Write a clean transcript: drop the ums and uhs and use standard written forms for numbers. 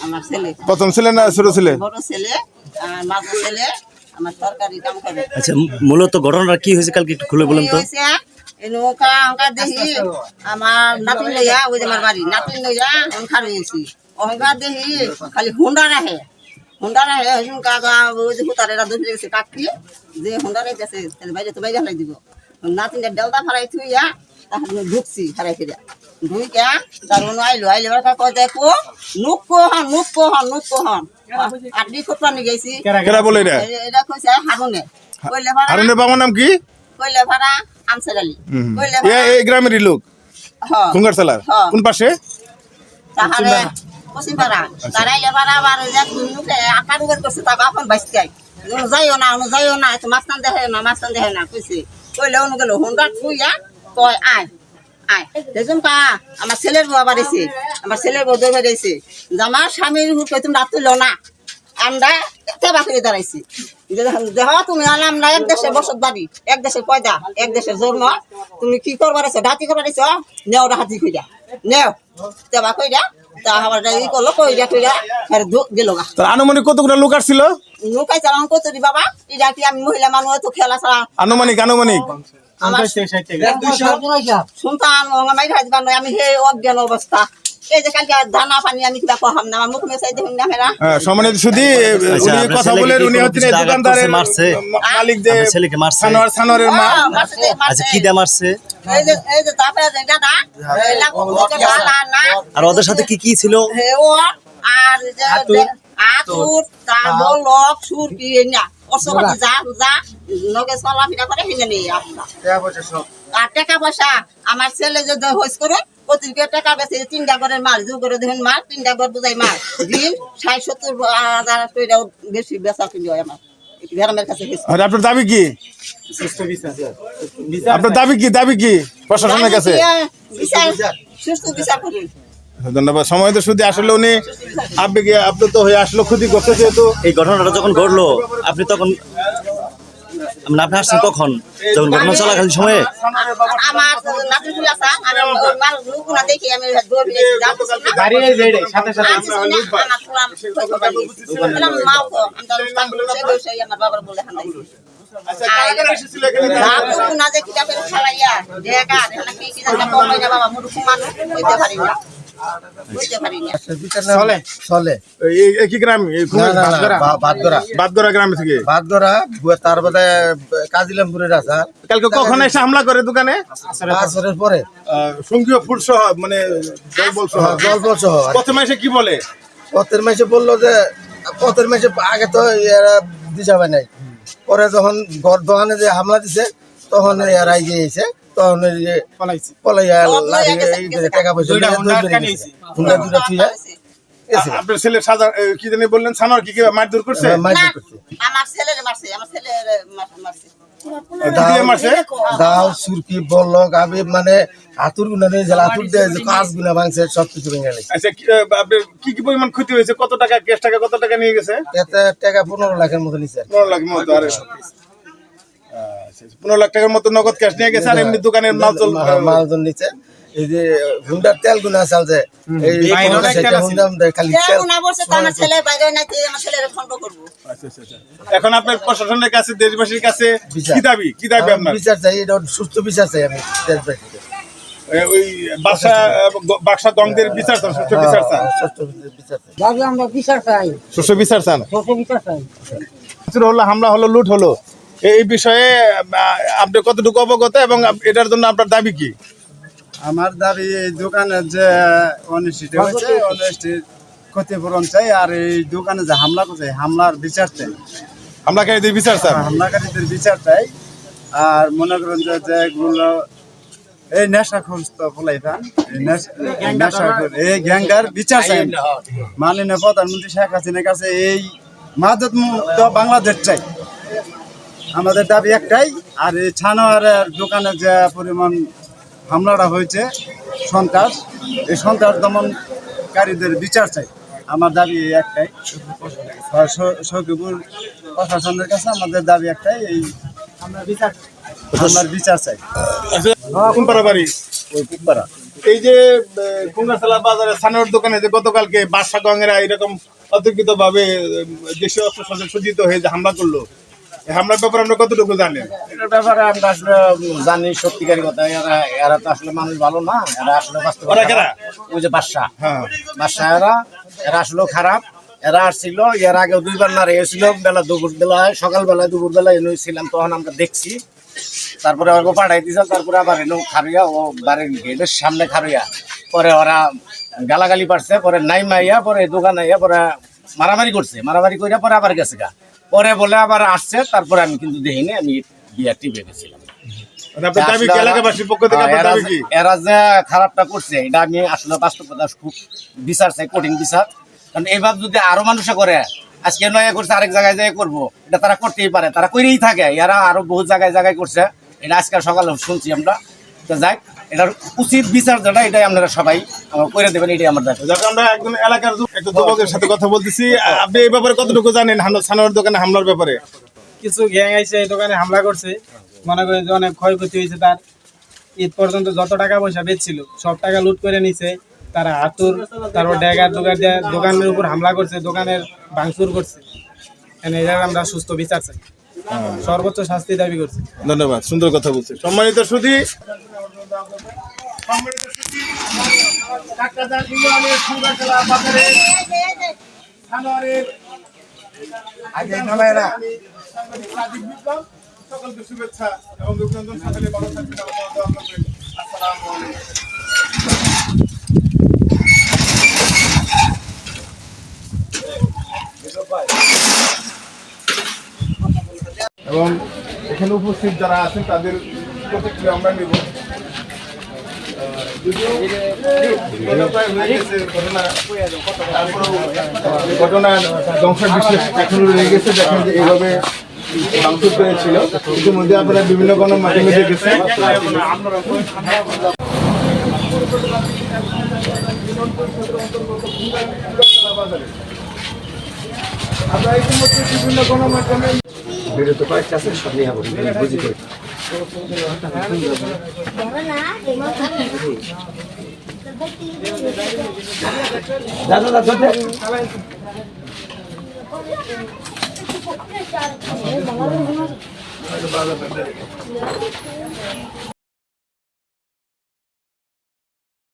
আমার ছেলে প্রথম ছেলে না ছোট ছেলে? বড় ছেলে আর মাঝো ছেলে আমার সরকারি কাম করে। আচ্ছা, মূলত ঘটনাটা কি হয়েছে কালকে একটু খুলে বলেন তো। নৌকা অঙ্কা দেখি আমার নাতিন লইয়া ওই যে আমার বাড়ি নাতিন লইয়া অঙ্কা রয়েছি অঙ্কা দেখি খালি হুন্ডা রাহে ওই যে হুতারেরা ধরে গেছে কাকি যে হুন্ডা রেখেছে বাইরে তো বাইরে হারাই দিব নাতিনটা ডেলটা ফারাই থুইয়া তাহলে ঢুকছি হারাই ফিরে ঢুইকা তার অন্য আইলো এবার কয় দেখো নুক হন আটটি কোটপা নিয়ে গেছি এটা কইছে হারুনে কইলে ভাড়া হারুনের বাবার নাম কি? কইলে ভাড়া আনসার আলী কইলে এই গ্রামেরই লোক কুঙ্গারতলার কোন পাশে? তাহলে পশ্চিম পাড়া তারাইলে ভাড়া আবার নুকে আকার উবের করছে তা বাপন বাইসটাই যাইও না এত মাস্তান দেখে না কইছে কইলে অনু গেল হুন্ডা থুইয়া কয় আয় দেখুন কা আমার ছেলের বউ আবার এসে আমার ছেলের বউ দৌড়ে রয়েছে আমার স্বামীর হুট তুমি রাত তুলো না আমরা এতে বাকিরে দাঁড়াইছি দেহ তুমি আমরা এক দেশে বসত বাড়ি এক দেশের পয়দা এক দেশের জন্ম তুমি কি করবার আছে ডাকি করবার আইছ নেও হাতি খুঁজা নেও তেবা কইরা তা আবার ই করলো কইরা কইরা গেল গা। আনুমানিক কতগুলো লোক আসছিল? লোকাই চালান কত দি বাবা এটা কি আমি মহিলা মানুষ তো খেলা ছাড়া আনুমানিক শুনতাম মাই খাই দিবা নয় আমি সেই অজ্ঞান অবস্থা এই যে কালকে দানা পানি আমি কিবা কহাম না আমার মুখ মেসাই দেখুন না মেরা সম্মানিত সুধী উনি কথা বলেন উনি হচ্ছেন এই দোকানদারের মালিক যে ছেলেকে মারছে সানোয়ারের মা। আচ্ছা, কি দিয়ে মারছে? এই যে তারপরে দাদা আর ওদের সাথে কি কি ছিল? আর আতুর তারপর লক সুর কি না অসবাদি যা নগে চলাফেরা করে হিনে নেই আর টাকা পয়সা আমার ছেলে যে হইস করে প্রতিকে টাকা বেশি 3টা ঘরের মাল জু করে দেখুন মাল 3টা ঘর বুঝাই মাল দিন 60-70,000 বেশি বেচা কিনি হয় আমার গ্রামের কাছে। আর আপনার দাবি কি? আপনার দাবি কি প্রশাসনের কাছে? সুস্থ বিচার করুন। ধন্যবাদ। সময় তো শুধু আসলে উনি আবেগে আপনার তো হয়ে আসলো ক্ষতি করছে যেহেতু এই ঘটনাটা যখন ঘটলো আপনি তখন আপনি আসছেন কখন? যখন ঘটনা চলাকালীন সময়ে? আমার নাতি আছে আমি মাল লুকুনা দেখি আমি দৌড় গেছি গাড়ি এই যে সাথে সাথে আমার পুরাম মাও তো আমি সে আমার বাবার বলে হানাই আচ্ছা কারা এসেছিল এখানে? লুকুনা দেখি যাবে খালাইয়া দেখা দেখনা কি জানা কমাই না বাবা মুরুখ মানুষ কইতে পারি না চলে এই কি গ্রাম? বাদগড়া গ্রাম থেকে তার বাদে কাজিলামপুরের আছে। কালকে কখন এসে হামলা করে দোকানে? আসরের পরে সঙ্গীয় ফুড সহ মানে জল সহ প্রথমে এসে কি বলে? পথের মাসে বললো যে পথের মাসে আগে তো এরা দিশাবে নাই, পরে যখন ঘর দোকানে যে হামলা দিছে তখন এরা গিয়েছে তখন পলাইয়া টাকা পয়সা আপনার ছেলে সাজা কি জানি বললেন সানোয়ার কি মারধর করছে? আমার ছেলের মারছে মারছে দাও সুরকি বললো আমি মানে হাতুর গুনা নিয়ে হাতুর দিয়ে কাজ গুনা ভাঙছে সবকিছু ভেঙে গেছে। আচ্ছা আপনার কি পরিমাণ ক্ষতি হয়েছে? কত টাকা ক্যাশ টাকা কত টাকা নিয়ে গেছে? এতে টাকা 15 লাখের মতো নিচ্ছে। 15 লাখ মতো। আর 15 লাখ টাকার মতো নগদ ক্যাশ নিয়ে গেছে আর এমনি দোকানের মালজন নিচ্ছে। এই যে হুন্ডার তেল গুনা চালছে এই হুন্ডা খালি তেল গুনা বলছে তো আমার ছেলে বাইরে নাই আমার ছেলের খন্ড করব। আচ্ছা এখন আপনার প্রশাসনের কাছে দেশবাসীর কাছে কি দাবি আপনার? বিচার চাই, এটা সুস্থ বিচার চাই আমি দেশবাসীকে। ওই বাক্সা দংদের বিচার চান? সুস্থ বিচার চান? আমরা বিচার চাই। সুস্থ বিচার চান? হলো হামলা হলো লুট হলো এই বিষয়ে আপনি কতটুকু অবগত এবং এটার জন্য আপনার দাবি কি? আমার দাবি এই দোকানের যে অনিশ্চিত হয়েছে অনিশ্চিত ক্ষতিপূরণ চাই আর এই দোকানে যে হামলা করছে হামলার বিচার চাই। হামলাকারীদের বিচার চাই? হামলাকারীদের বিচার চাই। আর মনে করেন যে যেগুলো এই নেশাখোর তো ফলাইতাম নেশাখোর এই গ্যাংটার বিচার চাই। মাননীয় প্রধানমন্ত্রী শেখ হাসিনার কাছে এই মাদক মুক্ত বাংলাদেশ চাই। আমাদের দাবি একটাই। আর এই ছানোয়ারের দোকানে যে পরিমাণ হামলাটা হয়েছে সন্ত্রাস, এই সন্ত্রাস দমনকারীদের বিচার চাই। আমার দাবি একটাই, সখীপুর প্রশাসনের কাছে আমাদের দাবি একটাই, এই আমরা বিচার চাই। কোন পাড়া বাড়ি? ওই কুকপাড়া। এই যে কুঙ্গারতলা বাজারে সানোয়ার দোকানে যে গতকালকে বাদশা গঙ্গেরা এরকম অতর্কিত ভাবে দেশীয় অস্ত্র সজ্জিত হয়ে যে হামলা করলো, এই হামলার ব্যাপারে আমরা কতটুকু জানেন? এটার ব্যাপারে আমরা আসলে জানি সত্যিকারই কথা, এরা তো আসলে মানুষ ভালো না, এরা আসলে বাস্তবে ওরা কারা? ওই যে বাদশা, হ্যাঁ, বাদশা এরা আসলে খারাপ। এরা আসছিল, এর আগে দুইবার না রেছিল, বেলা দুপুর বেলায়, সকালবেলায় দুপুর বেলায় এনে ছিলাম, তখন আমরা দেখছি। তারপরে ওকে পাঠাই দিয়েছে, তারপরে আবার এনে খারুইয়া ও বাড়ির গেটের সামনে খারুইয়া, পরে ওরা গালাগালি পারছে, পরে নাই মাইয়া, পরে দোকানে আইয়া পরে মারামারি করছে, মারামারি করে পরে আবার গেছে গা, পরে বলে আবার আসছে। তারপরে আমি কিন্তু দেখিনি, আমি বিয়া টিপে গেছিলাম। মানে আপনার দাবি কি এলাকাবাসীর পক্ষ থেকে আপনার দাবি কি? এরা যে খারাপটা করছে এটা আমি আসলে বাস্তবতা খুব বিচার চাই, কঠিন বিচার। কারণ এইভাবে যদি আরো মানুষে করে, আজকে নয় করছে আরেক জায়গায় যাই করবো, এটা তারা করতেই পারে, তারা করেই থাকে। এরা আরো বহু জায়গায় জায়গায় করছে, এটা আজকাল সকালে শুনছি আমরা। তো যাই, এটার উচিত বিচার যেটা, এটাই আপনারা সবাই আমার করে দেবেন, এটাই আমার দাবি। যাকে আমরা একজন এলাকার একটা যুবকের সাথে কথা বলতেছি, আপনি এই ব্যাপারে কতটুকু জানেন সানোয়ার দোকানে হামলার ব্যাপারে? কিছু গ্যাং আইসে এই দোকানে হামলা করছে, মনে করেন যে অনেক ক্ষয়ক্ষতি হয়েছে। তার ঈদ পর্যন্ত যত টাকা পয়সা বেচছিল সব টাকা লুট করে নিছে। তারা হাতুর, তারপর ড্যাগার দোকানের উপর হামলা করছে, দোকানের ভাঙচুর করছে। এই জায়গায় আমরা সুস্থ বিচার চাই, সর্বোচ্চ শাস্তি দাবি করছি। ধন্যবাদ, সুন্দর কথা বলছে। সম্মানিত সুধী, সকলকে শুভেচ্ছা এবং অভিনন্দন। সকলে ভালো থাকবেন, আসসালামু আলাইকুম। এবং এখানে উপস্থিত যারা আছেন তাদের প্রতিক্রিয়া আমরা নেব। ঘটনার ধ্বংসের বিশেষ এখনো রয়ে গেছে, দেখেন যে এইভাবে ভাঙচুর করেছিল। ইতিমধ্যে আপনারা বিভিন্ন গণমাধ্যমে দেখেছেন। আমরা ইতিমধ্যে বিভিন্ন গণমাধ্যমে বিরত কয়েকটা আছে, সব নিয়ে বুঝি করি। দাদা দাদা